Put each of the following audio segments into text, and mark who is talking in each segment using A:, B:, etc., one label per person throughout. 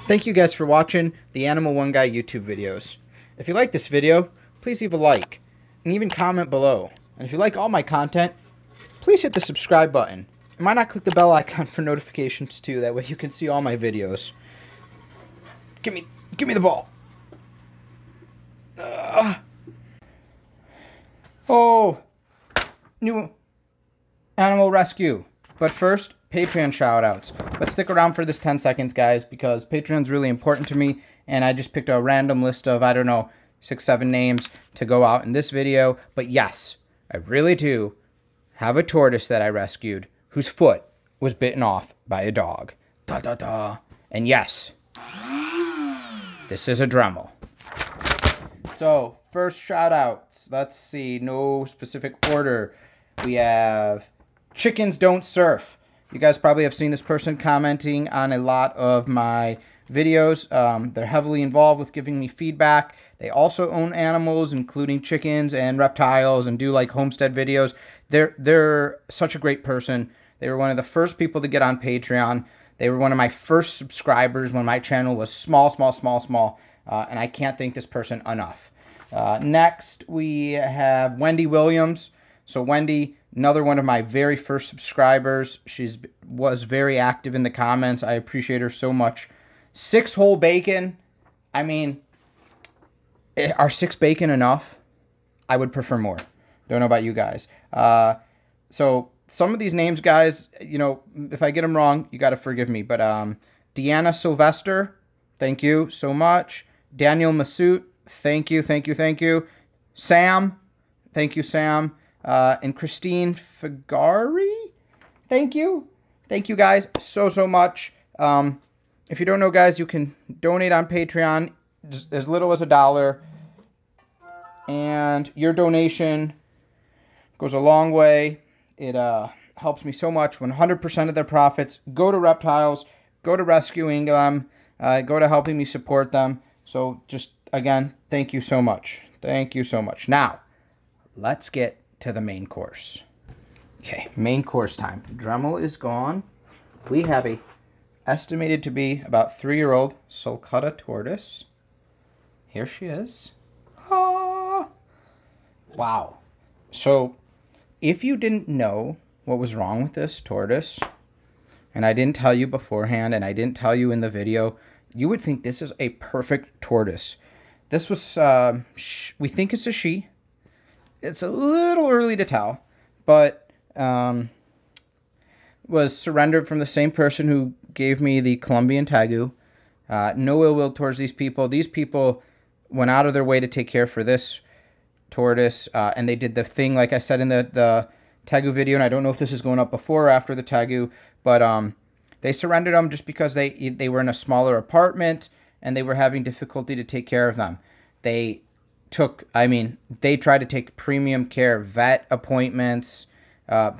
A: Thank you guys for watching the Animal One Guy YouTube videos. If you like this video, please leave a like and even comment below. And if you like all my content, please hit the subscribe button. And why not click the bell icon for notifications too? That way you can see all my videos. Give me the ball. Oh, new animal rescue. But first, Patreon shoutouts. But stick around for this 10 seconds, guys, because Patreon's really important to me, and I just picked a random list of, I don't know, 6, 7 names to go out in this video. But yes, I really do have a tortoise that I rescued whose foot was bitten off by a dog. Da da da. And yes, this is a Dremmel. So, first shoutouts. Let's see, no specific order. We have Chickens Don't Surf. You guys probably have seen this person commenting on a lot of my videos. They're heavily involved with giving me feedback. They also own animals, including chickens and reptiles, and do like homestead videos. They're such a great person. They were one of the first people to get on Patreon. They were one of my first subscribers when my channel was small. And I can't thank this person enough. Next, we have Wendy Williams. So Wendy, another one of my very first subscribers. She was very active in the comments. I appreciate her so much. 6 whole bacon. I mean, are 6 bacon enough? I would prefer more. Don't know about you guys. So some of these names, guys, you know, if I get them wrong, you got to forgive me. But Deanna Sylvester, thank you so much. Daniel Massoud, thank you. Sam, thank you, Sam. And Christine Fagari, thank you. Thank you guys so much. If you don't know, guys, you can donate on Patreon as little as $1. And your donation goes a long way. It helps me so much. 100% of their profits go to reptiles, go to rescuing them, go to helping me support them. So just, again, thank you so much. Thank you so much. Now, let's get to the main course. Okay, main course time. Dremmel is gone. We have a estimated to be about 3-year-old Sulcata Tortoise. Here she is. Ah! Wow. So, if you didn't know what was wrong with this tortoise, and I didn't tell you beforehand, and I didn't tell you in the video, you would think this is a perfect tortoise. This was, we think it's a she. It's a little early to tell, but was surrendered from the same person who gave me the Colombian Tegu. No ill will towards these people. These people went out of their way to take care for this tortoise, and they did the thing, like I said in the Tegu video, and I don't know if this is going up before or after the Tegu, but they surrendered them just because they were in a smaller apartment, and they were having difficulty to take care of them. They tried to take premium care, vet appointments,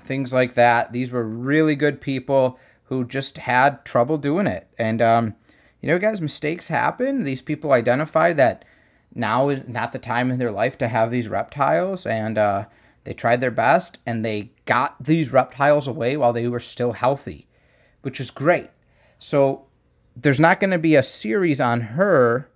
A: things like that. These were really good people who just had trouble doing it. And, you know, guys, mistakes happen. These people identified that now is not the time in their life to have these reptiles, and they tried their best, and they got these reptiles away while they were still healthy, which is great. So there's not going to be a series on her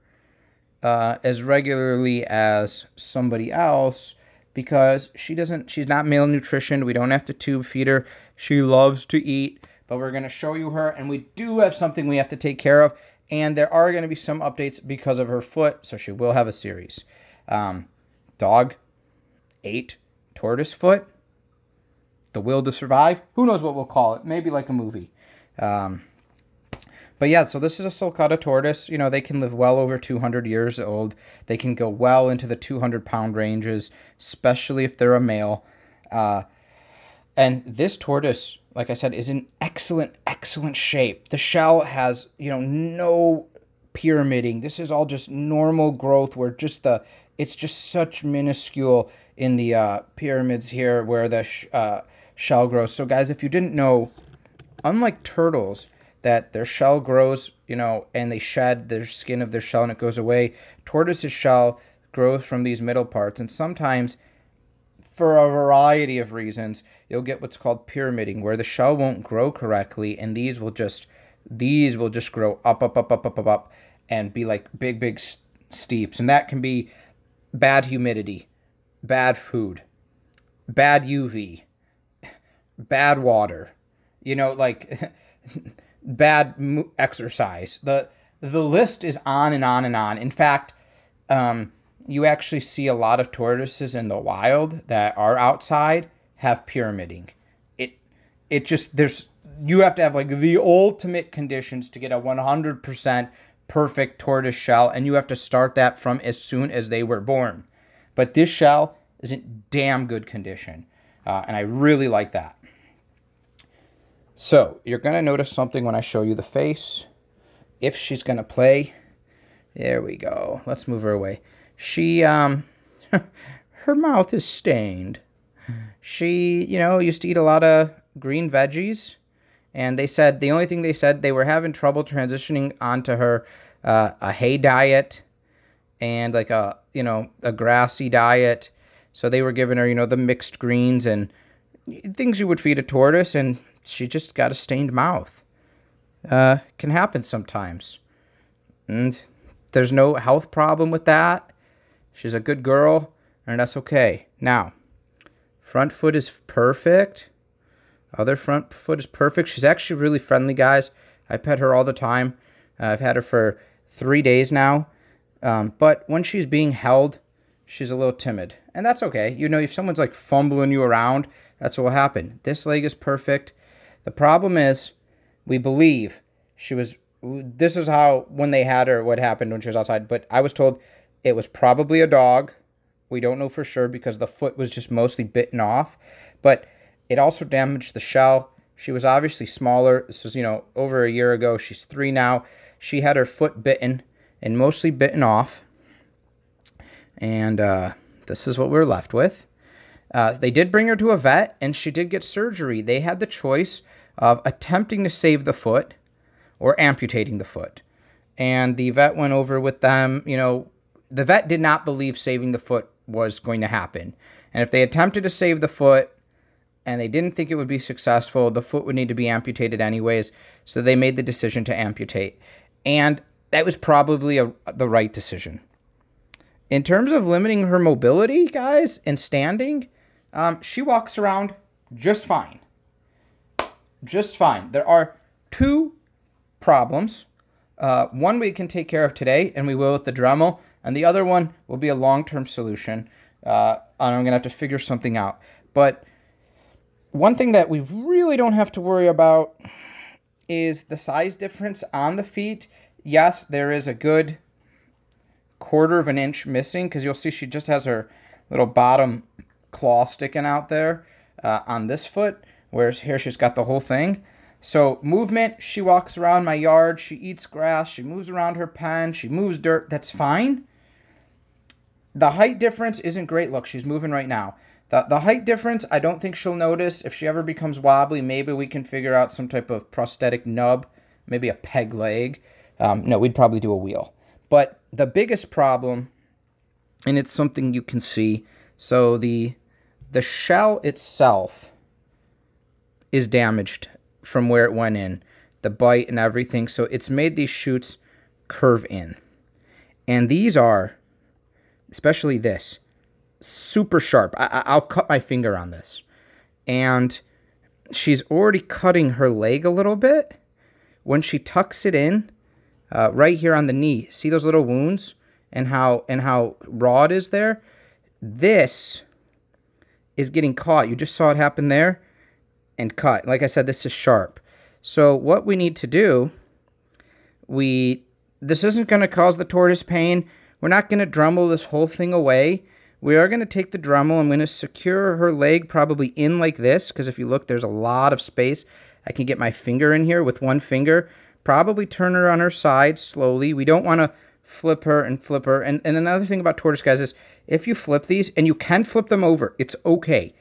A: as regularly as somebody else because she's not malnutritioned. We don't have to tube feed her. She loves to eat, but we're going to show you her, and we do have something we have to take care of, and there are going to be some updates because of her foot, so she will have a series. Dog ate tortoise foot. The will to survive. Who knows what we'll call it? Maybe like a movie. But yeah, so this is a Sulcata tortoise. You know, they can live well over 200 years old. They can go well into the 200-pound ranges, especially if they're a male. And this tortoise, like I said, is in excellent shape. The shell has, you know, no pyramiding. This is all just normal growth where it's just such minuscule in the pyramids here where the shell grows. So guys, if you didn't know, unlike turtles, that their shell grows, you know, and they shed their skin of their shell and it goes away. Tortoise's shell grows from these middle parts, and sometimes, for a variety of reasons, you'll get what's called pyramiding, where the shell won't grow correctly, and these will just These will just grow up, up, up, up, up, up, up, and be like big, big steeps. And that can be bad humidity, bad food, bad UV, bad water, you know, like bad exercise. The list is on and on and on. In fact, you actually see a lot of tortoises in the wild that are outside have pyramiding. It just, you have to have like the ultimate conditions to get a 100% perfect tortoise shell, and you have to start that from as soon as they were born. But this shell is in damn good condition, and I really like that. So you're going to notice something when I show you the face. If she's going to play, there we go. Let's move her away. She, her mouth is stained. She, you know, used to eat a lot of green veggies, and they said, the only thing they said, they were having trouble transitioning onto her a hay diet and like a, you know, a grassy diet. So they were giving her, you know, the mixed greens and things you would feed a tortoise, and she just got a stained mouth. Can happen sometimes. And there's no health problem with that. She's a good girl, and that's okay. Now, front foot is perfect. Other front foot is perfect. She's actually really friendly, guys. I pet her all the time. I've had her for 3 days now. But when she's being held, she's a little timid. And that's okay. You know, if someone's like fumbling you around, that's what will happen. This leg is perfect. The problem is, we believe she was, this is how, when they had her, what happened when she was outside. But I was told it was probably a dog. We don't know for sure because the foot was just mostly bitten off. But it also damaged the shell. She was obviously smaller. This was, you know, over a year ago. She's 3 now. She had her foot bitten and mostly bitten off. And this is what we're left with. They did bring her to a vet, and she did get surgery. They had the choice of attempting to save the foot or amputating the foot. And the vet went over with them. You know, the vet did not believe saving the foot was going to happen. And if they attempted to save the foot, and they didn't think it would be successful, the foot would need to be amputated anyways, so they made the decision to amputate. And that was probably the right decision. In terms of limiting her mobility, guys, and standing, she walks around just fine. Just fine. There are 2 problems. One we can take care of today, and we will with the Dremmel, and the other one will be a long-term solution. And I'm going to have to figure something out. But one thing that we really don't have to worry about is the size difference on the feet. Yes, there is a good 1/4 of an inch missing, because you'll see she just has her little bottom claw sticking out there on this foot, whereas here she's got the whole thing. So movement, she walks around my yard, she eats grass, she moves around her pen, she moves dirt, that's fine. The height difference isn't great. Look, she's moving right now. The height difference, I don't think she'll notice. If she ever becomes wobbly, maybe we can figure out some type of prosthetic nub, maybe a peg leg. No, we'd probably do a wheel. But the biggest problem, and it's something you can see, so the shell itself is damaged from where it went in, the bite and everything. So it's made these shoots curve in. And these are, especially this, super sharp. I'll cut my finger on this. And she's already cutting her leg a little bit. When she tucks it in, right here on the knee, see those little wounds and how raw it is there? This is getting caught. You just saw it happen there and cut. Like I said, this is sharp. So what we need to do, this isn't going to cause the tortoise pain. We're not going to Dremmel this whole thing away. We are going to take the Dremmel. I'm going to secure her leg probably in like this, because if you look, there's a lot of space. I can get my finger in here with one finger. Probably turn her on her side slowly. We don't want to flip her and flip her. And another thing about tortoise, guys, is if you flip these, and you can flip them over, it's okay.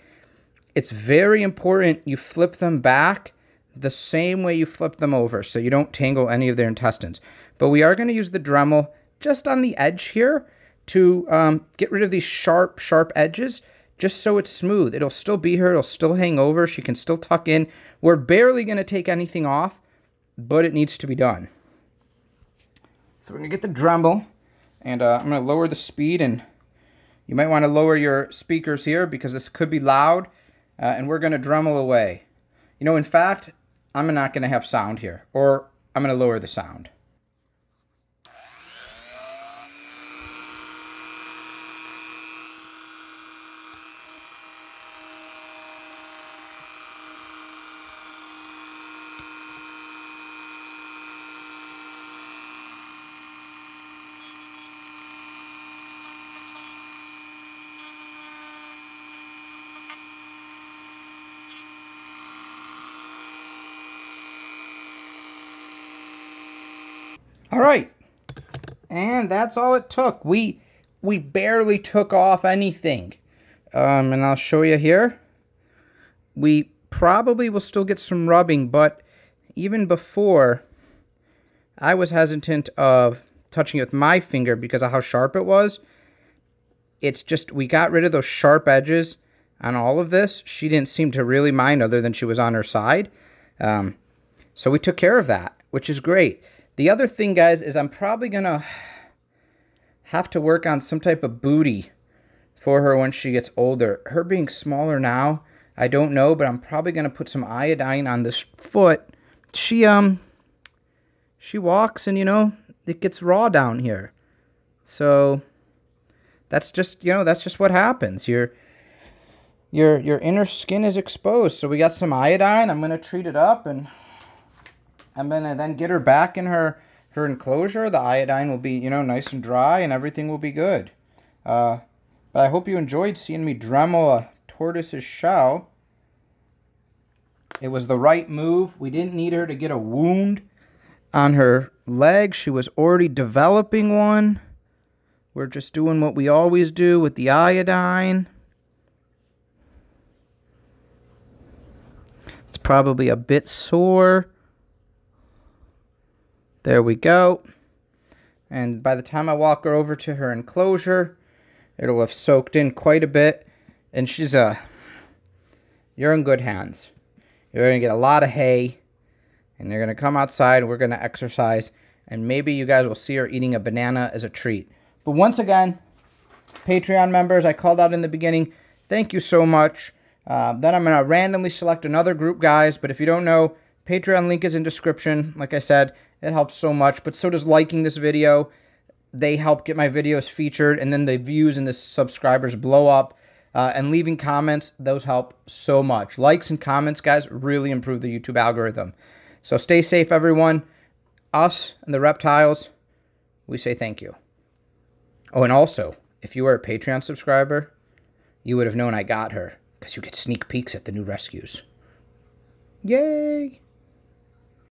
A: It's very important you flip them back the same way you flip them over, so you don't tangle any of their intestines. But we are going to use the Dremmel just on the edge here to get rid of these sharp edges, just so it's smooth. It'll still be here. It'll still hang over. She can still tuck in. We're barely going to take anything off. but it needs to be done. So we're going to get the Dremmel, and I'm going to lower the speed, and you might want to lower your speakers here because this could be loud, and we're going to Dremmel away. You know, in fact, I'm not going to have sound here, or I'm going to lower the sound. All right, and that's all it took. We barely took off anything, and I'll show you here. We probably will still get some rubbing, but even before, I was hesitant of touching it with my finger because of how sharp it was. It's just, we got rid of those sharp edges on all of this. She didn't seem to really mind other than she was on her side. So we took care of that, which is great. The other thing, guys, is I'm probably going to have to work on some type of booty for her when she gets older. Her being smaller now, I don't know, but I'm probably going to put some iodine on this foot. She walks and, you know, it gets raw down here. So that's just, you know, that's just what happens. Your inner skin is exposed. So we got some iodine. I'm going to treat it up, and I'm going to then get her back in her enclosure. The iodine will be, you know, nice and dry, and everything will be good. But I hope you enjoyed seeing me Dremmel a tortoise's shell. It was the right move. We didn't need her to get a wound on her leg. She was already developing one. We're just doing what we always do with the iodine. It's probably a bit sore. There we go. And by the time I walk her over to her enclosure, it'll have soaked in quite a bit. And you're in good hands. You're going to get a lot of hay. And they're going to come outside and we're going to exercise. And maybe you guys will see her eating a banana as a treat. But once again, Patreon members, I called out in the beginning, thank you so much. Then I'm going to randomly select another group, guys. But if you don't know, Patreon link is in description. Like I said, it helps so much, but so does liking this video. They help get my videos featured, and then the views and the subscribers blow up. And leaving comments, those help so much. Likes and comments, guys, really improve the YouTube algorithm. So stay safe, everyone. Us and the reptiles, we say thank you. Oh, and also, if you were a Patreon subscriber, you would have known I got her, because you get sneak peeks at the new rescues. Yay!